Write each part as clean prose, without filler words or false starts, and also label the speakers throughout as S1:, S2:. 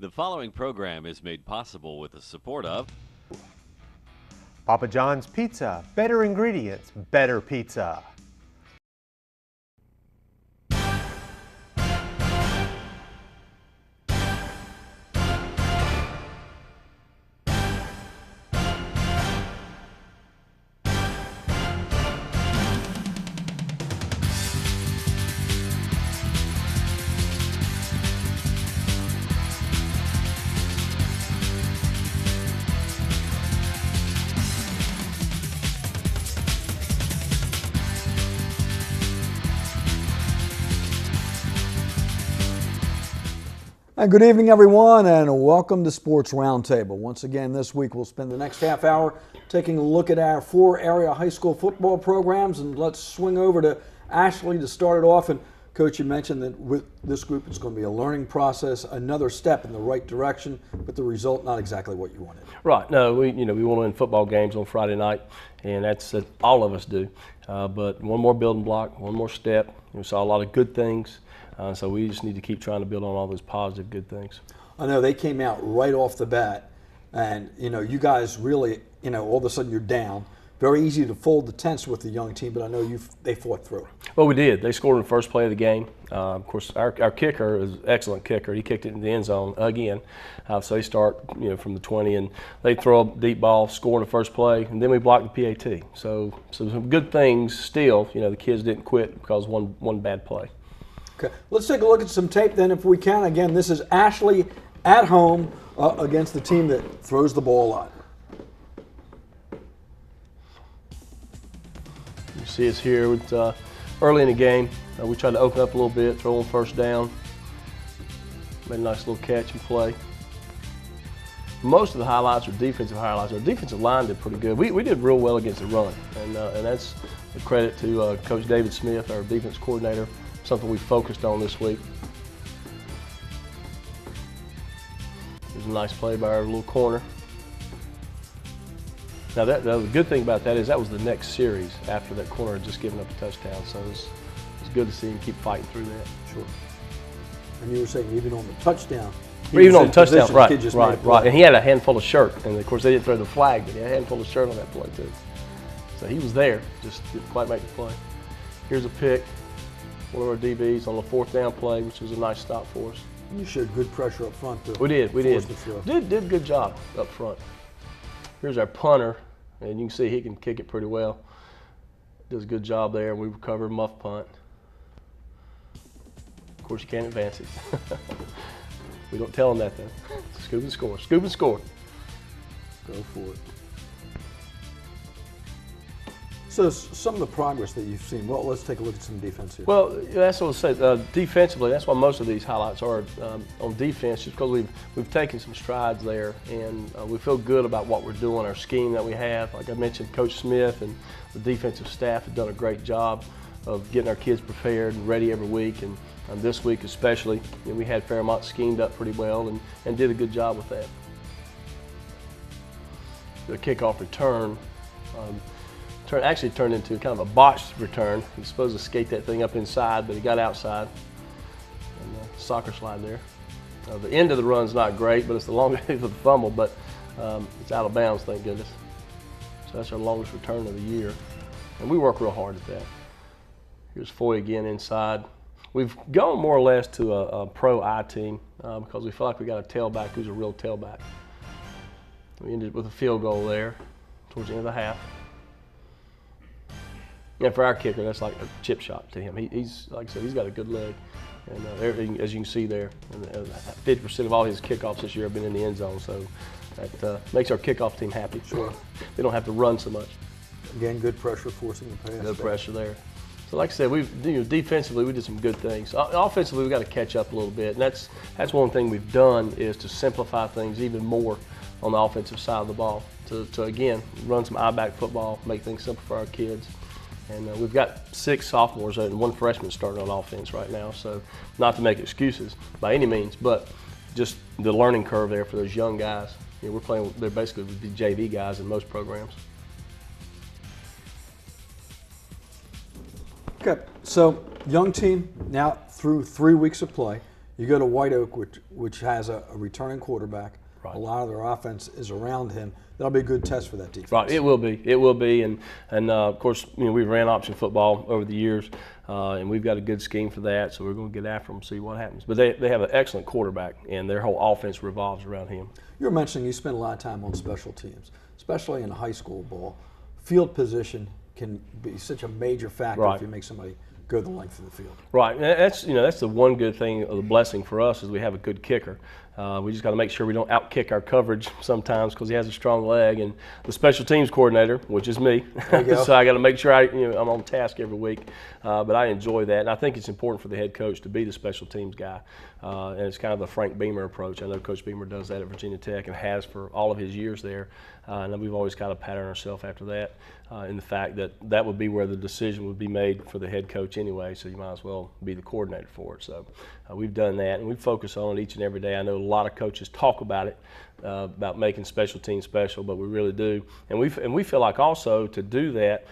S1: The following program is made possible with the support of
S2: Papa John's Pizza, better ingredients, better pizza.
S3: Good evening, everyone, and welcome to Sports Roundtable. Once again, this week we'll spend the next half hour taking a look at our 4 area high school football programs, and let's swing over to Ashley to start it off. And Coach, you mentioned that with this group it's going to be a learning process, another step in the right direction, but the result not exactly what you wanted.
S4: Right. No, we want to win football games on Friday night, and that's all of us do. But one more building block, one more step. We saw a lot of good things. So we just need to keep trying to build on all those positive, good things. I
S3: know they came out right off the bat, and you guys really, all of a sudden you're down. Very easy to fold the tents with the young team, but I know they fought through.
S4: Well, we did. They scored in the first play of the game. Of course, our kicker is an excellent kicker. He kicked it in the end zone again. So they start from the 20, and they throw a deep ball, score in the first play, and then we block the PAT. So some good things still. The kids didn't quit because one bad play.
S3: Okay, let's take a look at some tape then if we can. Again, this is Ashley at home against the team that throws the ball a lot.
S4: You see us here with, early in the game. We tried to open up a little bit, throw on first down. Made a nice little catch and play. Most of the highlights are defensive highlights. Our defensive line did pretty good. We did real well against the run, and that's a credit to Coach David Smith, our defense coordinator. Something we focused on this week. There's a nice play by our little corner. Now the good thing about that is that was the next series after that corner had just given up a touchdown. So it's good to see him keep fighting through that.
S3: Sure. And you were saying even on the touchdown.
S4: Even on the touchdown, right. And he had a handful of shirt, and of course they didn't throw the flag, but he had a handful of shirt on that play too. So he was there, just didn't quite make the play. Here's a pick. One of our DBs on the fourth down play, which was a nice stop for us.
S3: You showed good pressure up front, too.
S4: We did. Did a good job up front. Here's our punter, and you can see he can kick it pretty well. Does a good job there, and we recovered a muff punt. Of course, you can't advance it. We don't tell them that, though. Scoop and score. Scoop and score.
S3: Go for it. So some of the progress that you've seen, well, let's take a look at some defense here.
S4: Well, that's what I say. Defensively, that's why most of these highlights are on defense, just because we've taken some strides there, and we feel good about what we're doing, our scheme that we have. Like I mentioned, Coach Smith and the defensive staff have done a great job of getting our kids prepared and ready every week, and this week especially, we had Fairmont schemed up pretty well and did a good job with that. The kickoff return. Actually turned into kind of a botched return. He was supposed to skate that thing up inside, but he got outside. And soccer slide there. The end of the run's not great, but it's the longest for the fumble, but it's out of bounds, thank goodness. So that's our longest return of the year. And we work real hard at that. Here's Foy again inside. We've gone more or less to a pro I team because we feel like we got a tailback who's a real tailback. We ended with a field goal there towards the end of the half. And for our kicker, that's like a chip shot to him. He's like I said, he's got a good leg, and everything, as you can see there, 50% of all his kickoffs this year have been in the end zone. So that makes our kickoff team happy.
S3: Sure.
S4: They don't have to run so much.
S3: Again, good pressure forcing the pass.
S4: Good pressure there. So like I said, defensively we did some good things. Offensively, we got to catch up a little bit, and that's one thing we've done is to simplify things even more on the offensive side of the ball. To again run some I-back football, make things simple for our kids. And we've got 6 sophomores and 1 freshman starting on offense right now. So not to make excuses by any means, but just the learning curve there for those young guys. We're playing, they're basically the JV guys in most programs.
S3: Okay, so young team now through 3 weeks of play. You go to White Oak, which has a returning quarterback.
S4: Right.
S3: A lot of their offense is around him. That'll be a good test for that defense.
S4: Right, it will be, and of course, we've ran option football over the years, and we've got a good scheme for that. So we're going to get after them, see what happens. But they have an excellent quarterback, and their whole offense revolves around him.
S3: You were mentioning you spend a lot of time on special teams, especially in high school ball. Field position can be such a major factor
S4: Right.
S3: if you make somebody go the length of the field.
S4: Right, and that's the one good thing, or the blessing for us, is we have a good kicker. We just got to make sure we don't outkick our coverage sometimes because he has a strong leg, and the special teams coordinator, which is me, so I got to make sure I'm on task every week. But I enjoy that, and I think it's important for the head coach to be the special teams guy, and it's kind of the Frank Beamer approach. I know Coach Beamer does that at Virginia Tech and has for all of his years there, and we've always kind of patterned ourselves after that, in the fact that that would be where the decision would be made for the head coach anyway, so you might as well be the coordinator for it. So we've done that, and we focus on it each and every day. I know a lot of coaches talk about it, about making special teams special, but we really do. And we feel like also to do that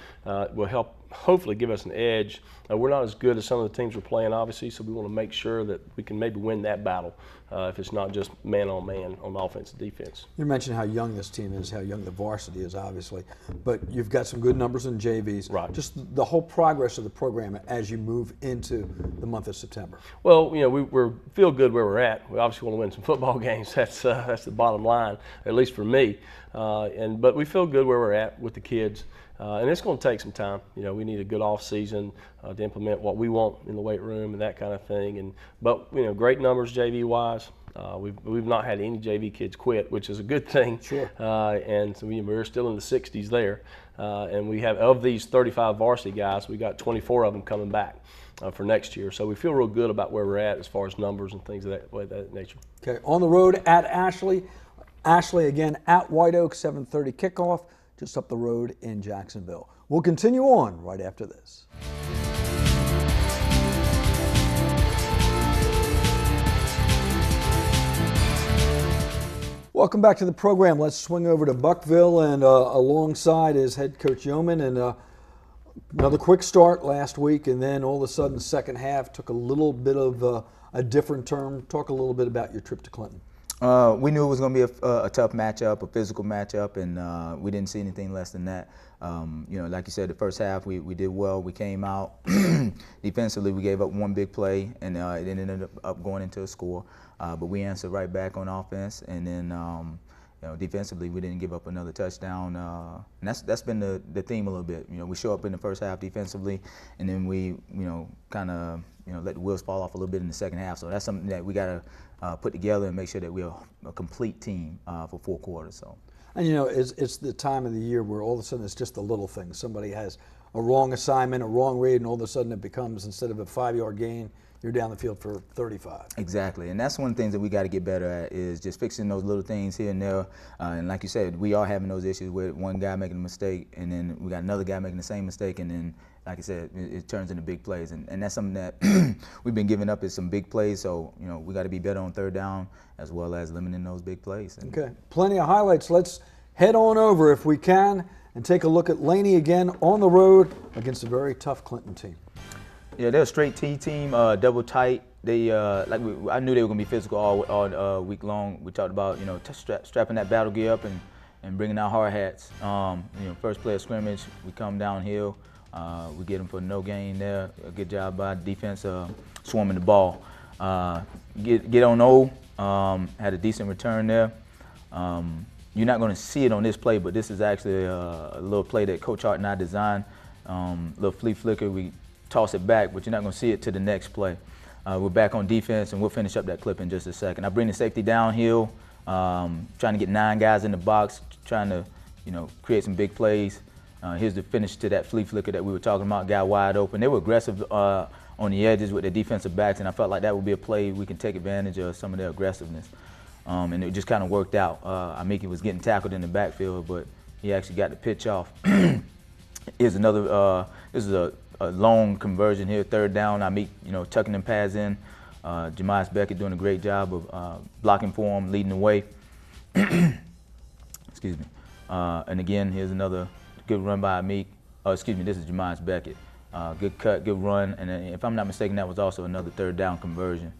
S4: will help hopefully give us an edge. We're not as good as some of the teams we're playing, obviously, so we want to make sure that we can maybe win that battle if it's not just man on offense and defense.
S3: You mentioned how young this team is, how young the varsity is, obviously, but you've got some good numbers in JVs.
S4: Right.
S3: Just the whole progress of the program as you move into the month of September.
S4: Well, we feel good where we're at. We obviously want to win some football games. That's the bottom line, at least for me. But we feel good where we're at with the kids. And it's going to take some time. We need a good off season to implement what we want in the weight room and that kind of thing. But great numbers JV wise. We've not had any JV kids quit, which is a good thing.
S3: Sure.
S4: And so we're still in the 60s there. And we have, of these 35 varsity guys, we got 24 of them coming back for next year. So we feel real good about where we're at as far as numbers and things of that nature.
S3: Okay, on the road at Ashley. Ashley again at White Oak, 7:30 kickoff, just up the road in Jacksonville. We'll continue on right after this. Welcome back to the program. Let's swing over to Buckville, and alongside is head coach Yeoman, and another quick start last week, and then all of a sudden second half took a little bit of a different turn. Talk a little bit about your trip to Clinton.
S5: We knew it was going to be a tough matchup, a physical matchup, and we didn't see anything less than that. Like you said, the first half we did well. We came out defensively. We gave up one big play, and it ended up going into a score. But we answered right back on offense, and then defensively we didn't give up another touchdown. And that's been the theme a little bit. We show up in the first half defensively, and then we kind of let the wheels fall off a little bit in the second half. So that's something that we got to put together and make sure that we're a complete team for 4 quarters. So.
S3: And it's the time of the year where all of a sudden it's just the little things. Somebody has a wrong assignment, a wrong read, and all of a sudden it becomes, instead of a 5-yard gain, you're down the field for 35.
S5: Exactly, and that's one of the things that we got to get better at, is just fixing those little things here and there. And like you said, we are having those issues with one guy making a mistake, and then we got another guy making the same mistake, and then, like I said, it turns into big plays. And that's something that we've been giving up, is some big plays. So we got to be better on third down as well as limiting those big plays.
S3: Okay, plenty of highlights. Let's head on over, if we can, and take a look at Laney again on the road against a very tough Clinton team.
S5: Yeah, they're a straight T team, double tight. They I knew they were gonna be physical all week long. We talked about strapping that battle gear up and bringing out hard hats. First play of scrimmage, we come downhill. We get them for no gain there. A good job by defense swarming the ball. Get on O. Had a decent return there. You're not going to see it on this play, but this is actually a little play that Coach Hart and I designed. Little flea flicker, we toss it back, but you're not going to see it to the next play. We're back on defense, and we'll finish up that clip in just a second. I bring the safety downhill, trying to get 9 guys in the box, trying to create some big plays. Here's the finish to that flea flicker that we were talking about, guy wide open. They were aggressive on the edges with their defensive backs, and I felt like that would be a play we can take advantage of some of their aggressiveness. And it just kind of worked out. Amiki was getting tackled in the backfield, but he actually got the pitch off. Here's another, this is a long conversion here, third down. Amik, tucking them pads in. Jemias Beckett doing a great job of blocking for him, leading the way. Excuse me. And again, here's another good run by Amik. This is Jemias Beckett. Good cut, good run, and if I'm not mistaken, that was also another third down conversion.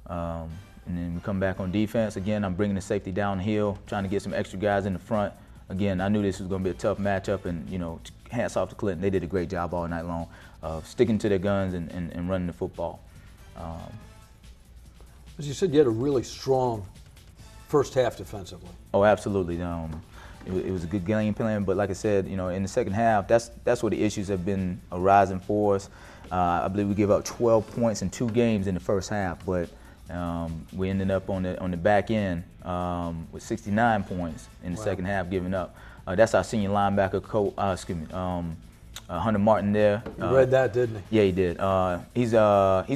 S5: And then we come back on defense. Again, I'm bringing the safety downhill, trying to get some extra guys in the front. Again, I knew this was going to be a tough matchup, and, you know, hats off to Clinton. They did a great job all night long of sticking to their guns and running the football.
S3: As you said, you had a really strong first half defensively.
S5: Oh, absolutely. It was a good game plan, but like I said, you know, in the second half, that's where the issues have been arising for us. I believe we gave up 12 points in 2 games in the first half, but we ended up on the back end with 69 points in the second half, giving up. That's our senior linebacker, Hunter Martin there.
S3: You read that, didn't he?
S5: Yeah, he did. He's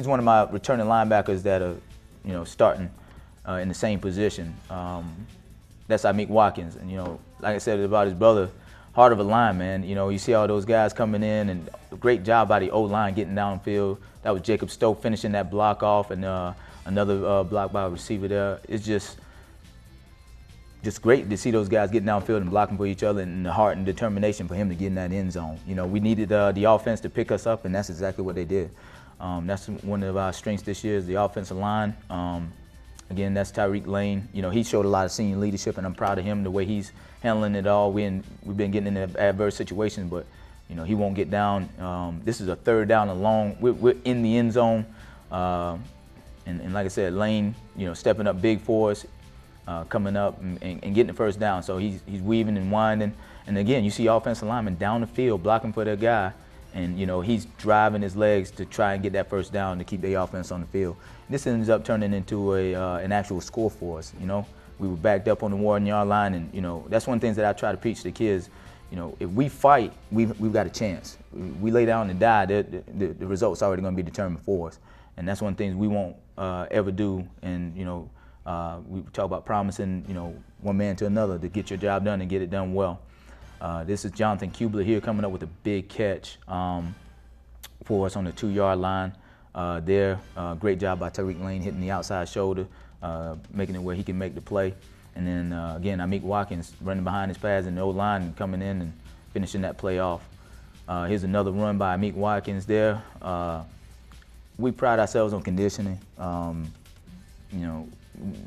S5: one of my returning linebackers that are, you know, starting in the same position. That's Amik Watkins, and, you know, like I said about his brother, heart of a lineman. You know, you see all those guys coming in, and a great job by the O-line getting downfield. That was Jacob Stoke finishing that block off, and another block by a receiver there. It's just great to see those guys getting downfield and blocking for each other, and the heart and determination for him to get in that end zone. You know, we needed the offense to pick us up, and that's exactly what they did. That's one of our strengths this year is the offensive line. Again, that's Tyreek Lane. You know, he showed a lot of senior leadership, and I'm proud of him, the way he's handling it all. We've been getting in adverse situations, but, you know, he won't get down. This is a third down and long. We're in the end zone. And like I said, Lane, you know, stepping up big for us, coming up and getting the first down. So he's weaving and winding. And again, you see offensive linemen down the field blocking for their guy. And, you know, he's driving his legs to try and get that first down to keep the offense on the field. This ends up turning into an actual score for us. You know, we were backed up on the 1-yard line, and, you know, that's one of the things that I try to preach to the kids. You know, if we fight, we've got a chance. We lay down and die, the result's already going to be determined for us. And that's one of the things we won't ever do. And, you know, we talk about promising, you know, one man to another to get your job done and get it done well. This is Jonathan Kubler here coming up with a big catch for us on the 2-yard line. Great job by Tyreek Lane hitting the outside shoulder, making it where he can make the play. And then, again, Amik Watkins running behind his pads in the O-line and coming in and finishing that play off. Here's another run by Amik Watkins there. We pride ourselves on conditioning. You know,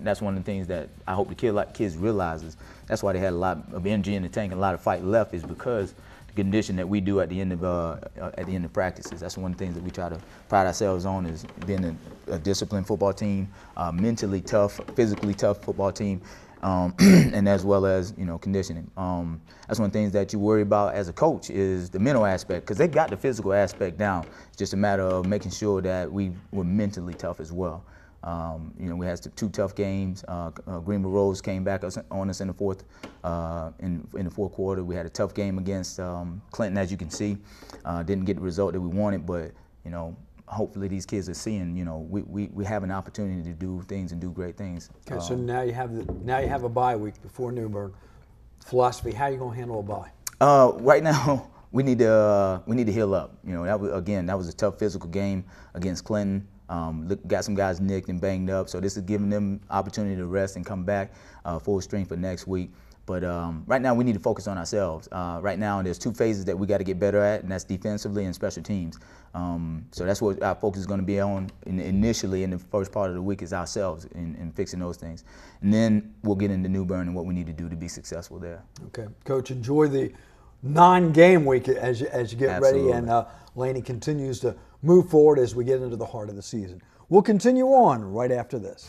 S5: that's one of the things that I hope the kids realizes. That's why they had a lot of energy in the tank and a lot of fight left, is because the condition that we do at the end of practices. That's one of the things that we try to pride ourselves on, is being a disciplined football team, mentally tough, physically tough football team, and as well as, you know, conditioning. That's one of the things that you worry about as a coach, is the mental aspect, because they got the physical aspect down. It's just a matter of making sure that we were mentally tough as well. You know, we had 2 tough games. Greenville Rose came back on us in the fourth quarter. We had a tough game against Clinton, as you can see. Didn't get the result that we wanted, but, you know, hopefully these kids are seeing, you know, we have an opportunity to do things and do great things.
S3: Okay, so now you have a bye week before New Bern. Philosophy: how are you going to handle a bye?
S5: Right now, we need to heal up. You know, that was a tough physical game against Clinton. Got some guys nicked and banged up, so this is giving them opportunity to rest and come back full strength for next week. But right now we need to focus on ourselves. Right now there's 2 phases that we got to get better at, and that's defensively and special teams. So that's what our focus is going to be on initially in the first part of the week, is ourselves and fixing those things. And then we'll get into New Bern and what we need to do to be successful there. Okay.
S3: Coach, enjoy the 9-game week as you get
S5: Absolutely.
S3: ready, and Laney continues to move forward as we get into the heart of the season. We'll continue on right after this.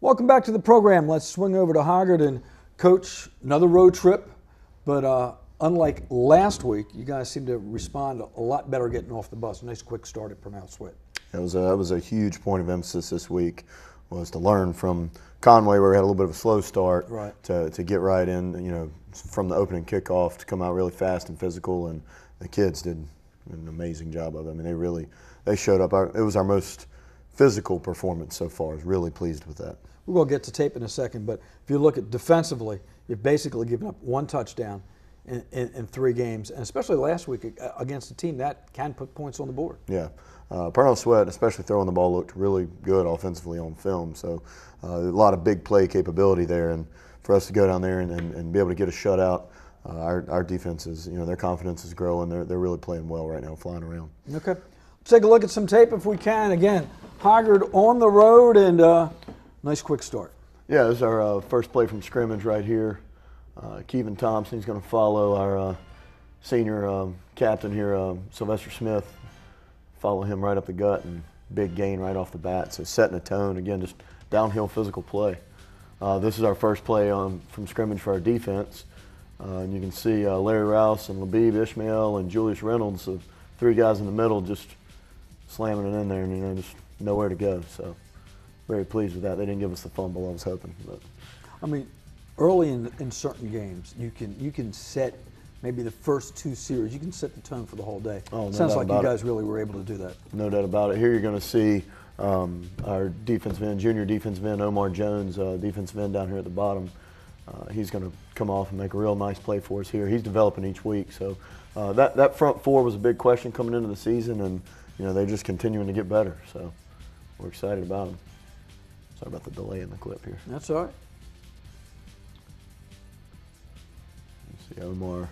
S3: Welcome back to the program. Let's swing over to Hoggard, and Coach, another road trip, but unlike last week, you guys seem to respond a lot better getting off the bus. Nice quick start at Purnell Swift.
S6: That was a huge point of emphasis this week, was to learn from Conway, where we had a little bit of a slow start,
S3: right,
S6: to get right in, you know, from the opening kickoff to come out really fast and physical, and the kids did an amazing job of it. I mean, they showed up. It was our most physical performance so far. I was really pleased with that.
S3: We're going to get to tape in a second, but if you look at defensively, you've basically given up 1 touchdown in 3 games, and especially last week against a team that can put points on the board.
S6: Yeah. Purnell Sweat, especially throwing the ball, looked really good offensively on film. So a lot of big play capability there, and for us to go down there and be able to get a shutout our defense is, their confidence is growing. They're really playing well right now, flying around.
S3: Okay. Let's take a look at some tape if we can. Again, Hoggard on the road, and nice quick start.
S6: Yeah, this is our first play from scrimmage right here. Kevin Thompson, he's going to follow our senior captain here, Sylvester Smith. Follow him right up the gut, and big gain right off the bat. So setting a tone, again, just downhill physical play. This is our first play from scrimmage for our defense. And you can see Larry Rouse and Labib Ishmael and Julius Reynolds, the three guys in the middle, just slamming it in there, and just nowhere to go. So very pleased with that. They didn't give us the fumble I was hoping. But
S3: I mean, early in certain games, you can set maybe the first two series. You can set the tone for the whole day.
S6: Oh, no
S3: Sounds
S6: doubt
S3: like you
S6: about
S3: guys really were able to do that.
S6: No doubt about it. Here you're going to see our defensive end, junior defensive end, Omar Jones, defensive end down here at the bottom. He's going to come off and make a real nice play for us here. He's developing each week. So that front four was a big question coming into the season, and they're just continuing to get better. So we're excited about them. Sorry about the delay in the clip here.
S3: That's all right.
S6: See Omar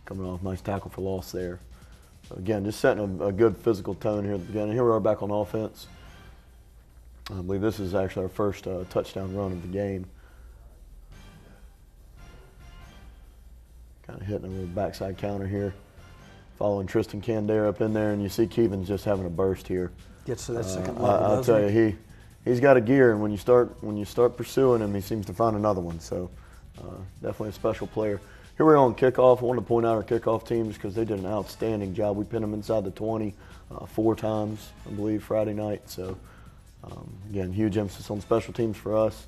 S6: coming off, nice tackle for loss there. So again, just setting a good physical tone here at the beginning. Here we are back on offense. I believe this is actually our first touchdown run of the game. Kind of hitting a little backside counter here. Following Tristan Candare up in there, and you see Keevan's just having a burst here.
S3: Gets to that second level.
S6: I'll tell you, he's got a gear, and when you start pursuing him, he seems to find another one. So definitely a special player. Here we are on kickoff. I wanted to point out our kickoff teams because they did an outstanding job. We pinned them inside the 20 4 times, I believe, Friday night. So again, huge emphasis on special teams for us.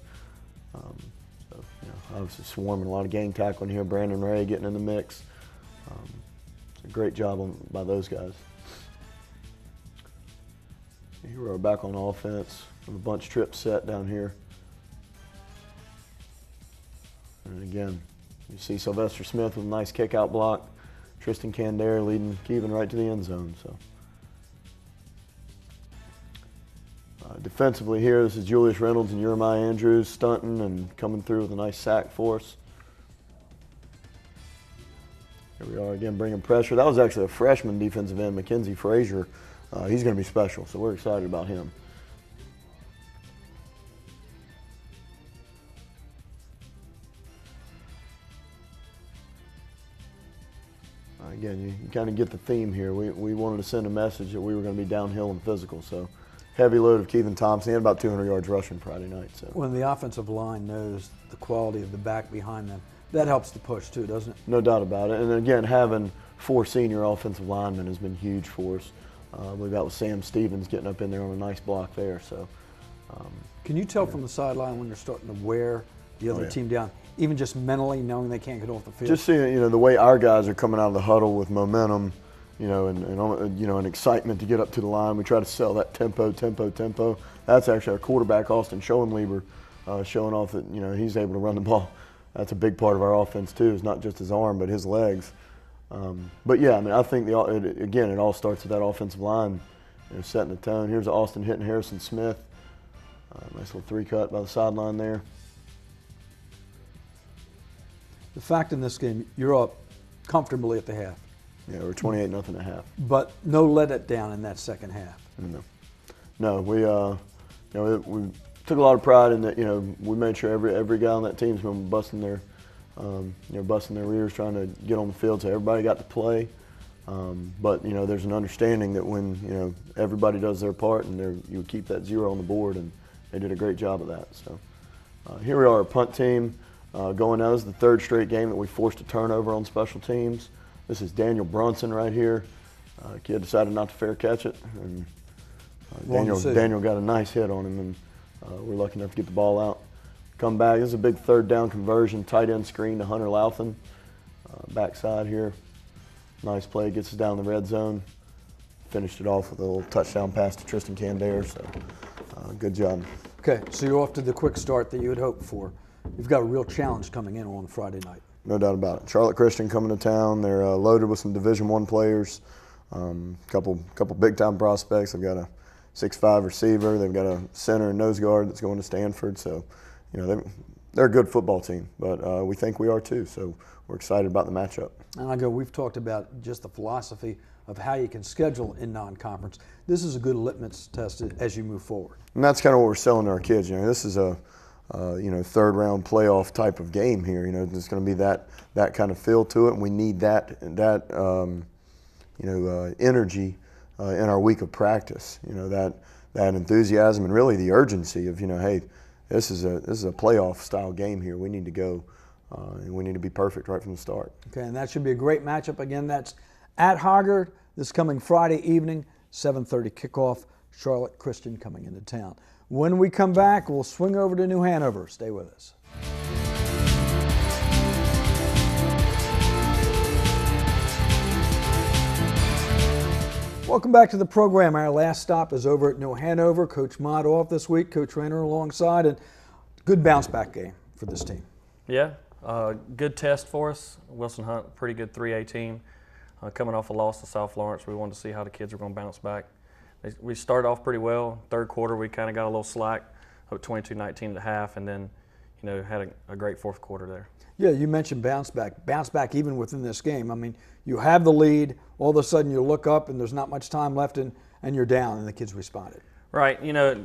S6: Obviously swarming, a lot of gang tackling here. Brandon Ray getting in the mix. It's a great job by those guys. Here we are back on offense with a bunch trip set down here. And again, you see Sylvester Smith with a nice kick out block. Tristan Candare leading Kevin right to the end zone. So defensively here, this is Julius Reynolds and Jeremiah Andrews stunting and coming through with a nice sack for us. Here we are again bringing pressure. That was actually a freshman defensive end, Mackenzie Frazier. He's going to be special, so we're excited about him. Again, you kind of get the theme here. We wanted to send a message that we were going to be downhill and physical. So heavy load of Kevin Thompson. He had about 200 yards rushing Friday night. So
S3: when the offensive line knows the quality of the back behind them, that helps the push too, doesn't it?
S6: No doubt about it. And again, having 4 senior offensive linemen has been huge for us. I believe that was Sam Stevens getting up in there on a nice block there. So,
S3: can you tell from the sideline when they're starting to wear the other team down, even just mentally knowing they can't get off the field?
S6: Just seeing, the way our guys are coming out of the huddle with momentum, and excitement to get up to the line. We try to sell that tempo. That's actually our quarterback, Austin Schoenlieber, showing off that, he's able to run the ball. That's a big part of our offense too. It's not just his arm, but his legs. But yeah, I think it all starts with that offensive line, setting the tone. Here's Austin hitting Harrison Smith. Nice little 3-cut by the sideline there.
S3: The fact in this game, you're up comfortably at the half.
S6: Yeah, we're 28-0 at half.
S3: But no let it down in that second half.
S6: No, we took a lot of pride in that. We made sure every guy on that team's been busting their rears trying to get on the field, so everybody got to play. But there's an understanding that when everybody does their part, and you keep that 0 on the board, and they did a great job of that. So here we are, our punt team going out. This is the 3rd straight game that we forced a turnover on special teams. This is Daniel Brunson right here. Kid decided not to fair catch it, and Daniel got a nice hit on him, and we're lucky enough to get the ball out. Come back. This is a big 3rd down conversion, tight end screen to Hunter Louthan. Backside here. Nice play, gets us down the red zone. Finished it off with a little touchdown pass to Tristan Candare, so good job.
S3: Okay, so you're off to the quick start that you had hoped for. You've got a real challenge coming in on Friday night.
S6: No doubt about it. Charlotte Christian coming to town. They're loaded with some Division I players. Couple big-time prospects. They've got a 6'5" receiver. They've got a center and nose guard that's going to Stanford. So, they're a good football team, but we think we are too. So we're excited about the matchup.
S3: And we've talked about just the philosophy of how you can schedule in non-conference. This is a good litmus test as you move forward.
S6: And that's kind of what we're selling to our kids. This is a third round playoff type of game here. There's going to be that kind of feel to it, and we need that energy in our week of practice. That enthusiasm and really the urgency of hey, this is a playoff style game here. We need to go and we need to be perfect right from the start.
S3: Okay, and that should be a great matchup. Again, that's at Hoggard this coming Friday evening, 7:30 kickoff. Charlotte Christian coming into town. When we come back, we'll swing over to New Hanover. Stay with us. Welcome back to the program. Our last stop is over at New Hanover. Coach Mott off this week, Coach Rayner alongside, and good bounce back game for this team.
S7: Yeah, good test for us. Wilson Hunt, pretty good 3A team. Coming off a loss to South Lawrence, we wanted to see how the kids were going to bounce back. We started off pretty well. Third quarter, we kind of got a little slack, up 22-19 at the half, and then had a great fourth quarter there. Yeah,
S3: you mentioned bounce back even within this game. I mean, you have the lead, all of a sudden you look up and there's not much time left and you're down, and the kids responded.
S7: Right,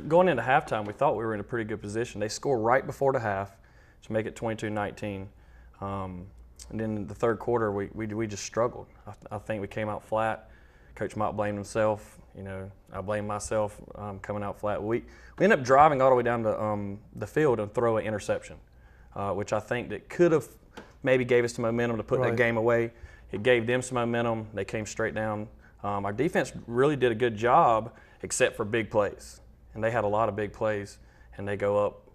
S7: going into halftime, we thought we were in a pretty good position. They score right before the half to make it 22-19. And then in the third quarter, we just struggled. I think we came out flat. Coach Mott blamed himself. I blame myself coming out flat. We ended up driving all the way down to the field and throw an interception, which I think that could have maybe gave us some momentum to put that game away. It gave them some momentum. They came straight down. Our defense really did a good job except for big plays. And they had a lot of big plays, and they go up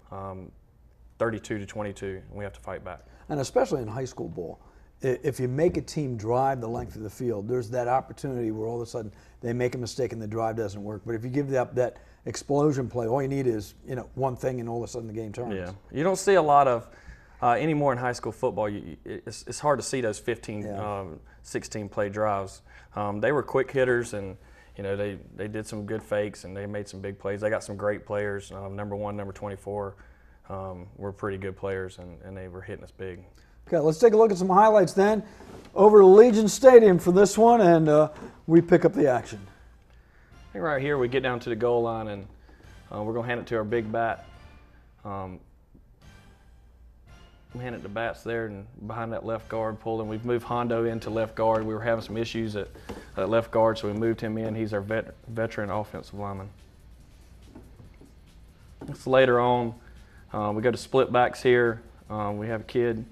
S7: 32-22, and we have to fight back.
S3: And especially in high school ball, if you make a team drive the length of the field, there's that opportunity where all of a sudden they make a mistake and the drive doesn't work. But if you give up that explosion play, all you need is one thing, and all of a sudden the game turns.
S7: Yeah, you don't see a lot of anymore in high school football. It's hard to see those 15, 16 play drives. They were quick hitters, and they did some good fakes, and they made some big plays. They got some great players. Number 1, number 24 were pretty good players, and they were hitting us big.
S3: Okay, let's take a look at some highlights then. Over to Legion Stadium for this one, and we pick up the action.
S7: I think right here we get down to the goal line, and we're going to hand it to our big bat. We hand it to bats there and behind that left guard pulled, and we've moved Hondo into left guard. We were having some issues at left guard, so we moved him in. He's our veteran offensive lineman. It's later on. We go to split backs here. We have a kid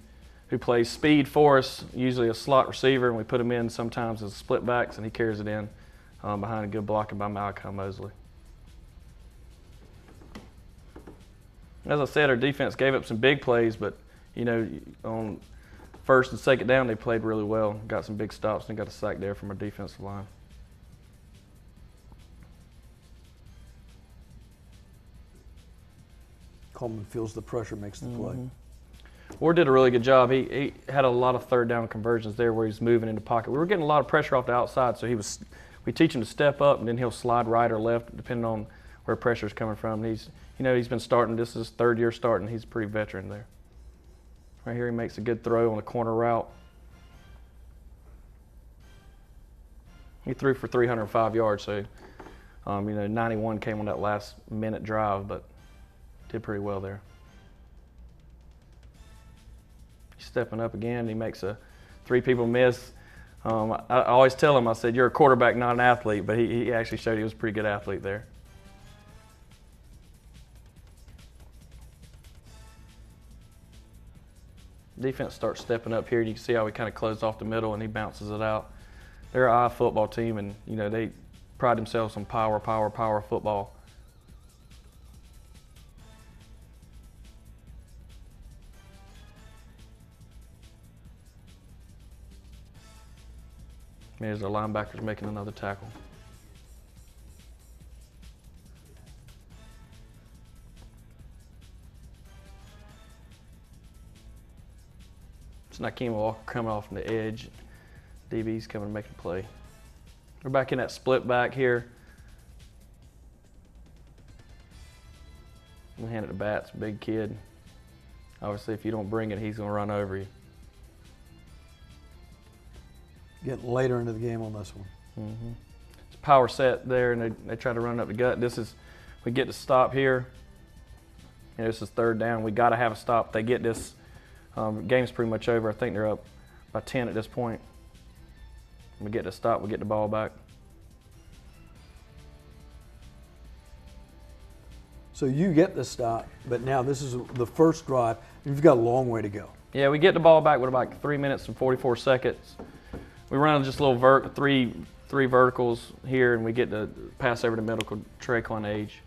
S7: who plays speed for us, usually a slot receiver, and we put him in sometimes as split backs, and he carries it in behind a good blocking by Malachi Mosley. As I said, our defense gave up some big plays, but on first and second down, they played really well. Got some big stops and got a sack there from our defensive line.
S3: Coleman feels the pressure, makes the play.
S7: Ward did a really good job. He had a lot of third down conversions there where he's moving into pocket. We were getting a lot of pressure off the outside, so we teach him to step up, and then he'll slide right or left depending on where pressure is coming from. He's been starting. This is his third year starting. He's a pretty veteran there. Right here, he makes a good throw on a corner route. He threw for 305 yards, so 91 came on that last minute drive, but did pretty well there. He's stepping up again. He makes 3 people miss. I always tell him, I said, you're a quarterback, not an athlete, but he actually showed he was a pretty good athlete there. Defense starts stepping up here, and you can see how we kind of closed off the middle, and he bounces it out. They're an I football team, and they pride themselves on power football. There's our linebackers making another tackle. It's Nakeem Walker coming off from the edge. DB's coming to make a play. We're back in that split back here. We hand it to Bats, big kid. Obviously, if you don't bring it, he's going to run over you.
S3: Getting later into the game on this one.
S7: It's power set there, and they try to run up the gut. We get to stop here. This is third down. We got to have a stop. They get this. Game's pretty much over. I think they're up by 10 at this point. We get to stop. We get the ball back.
S3: So you get the stop, but now this is the first drive. You've got a long way to go.
S7: Yeah, we get the ball back with about 3 minutes and 44 seconds. We run just a little three verticals here, and we get to pass over the middle, Trey Age.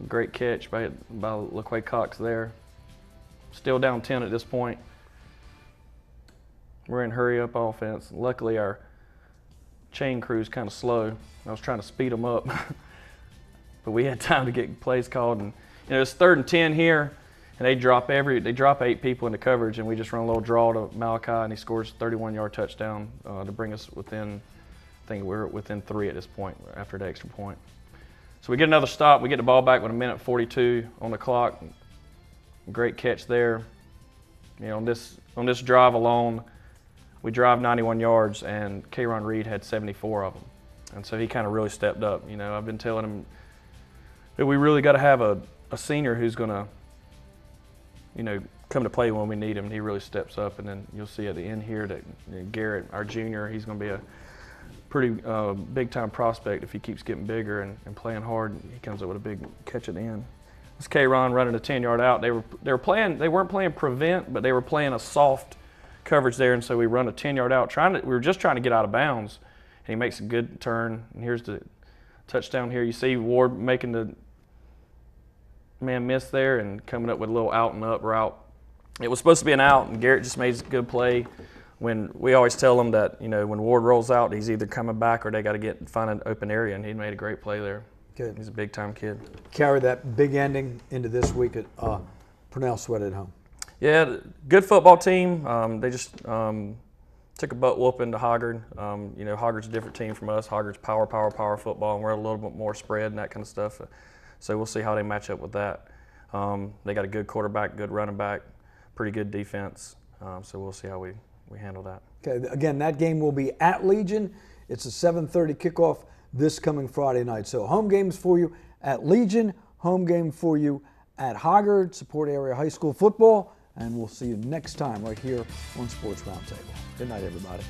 S7: Great catch by LaQuay Cox there. Still down 10 at this point. We're in hurry-up offense. Luckily, our chain crew's kind of slow. I was trying to speed them up, but we had time to get plays called. And it's 3rd and 10 here, and they drop 8 people into coverage, and we just run a little draw to Malachi, and he scores a 31-yard touchdown to bring us within. I think we're within 3 at this point after the extra point. So we get another stop. We get the ball back with 1:42 on the clock. Great catch there. On this drive alone, we drive 91 yards, and K'Ron Reed had 74 of them. And so he kind of really stepped up. I've been telling him that we really got to have a senior who's going to, come to play when we need him. And he really steps up. And then you'll see at the end here that Garrett, our junior, he's going to be a pretty big-time prospect if he keeps getting bigger and playing hard. He comes up with a big catch at the end. This K'Ron running a 10-yard out. They weren't playing prevent, but they were playing a soft coverage there, and so we run a 10-yard out. We were just trying to get out of bounds, and he makes a good turn. And here's the touchdown here. You see Ward making the man miss there and coming up with a little out and up route. It was supposed to be an out, and Garrett just made a good play. When we always tell them that when Ward rolls out, he's either coming back or they got to find an open area, and he made a great play there.
S3: Good.
S7: He's a big-time kid.
S3: Carry that big ending into this week at Purnell Sweat at home.
S7: Yeah, good football team. They just took a butt whooping to Hoggard. Hoggard's a different team from us. Hoggard's power football, and we're a little bit more spread and that kind of stuff. So we'll see how they match up with that. They got a good quarterback, good running back, pretty good defense. So we'll see how we handle that.
S3: Okay, again, that game will be at Legion. It's a 7:30 kickoff this coming Friday night. So home games for you at Legion, home game for you at Hoggard, Support Area High School Football, and we'll see you next time right here on Sports Roundtable. Good night, everybody.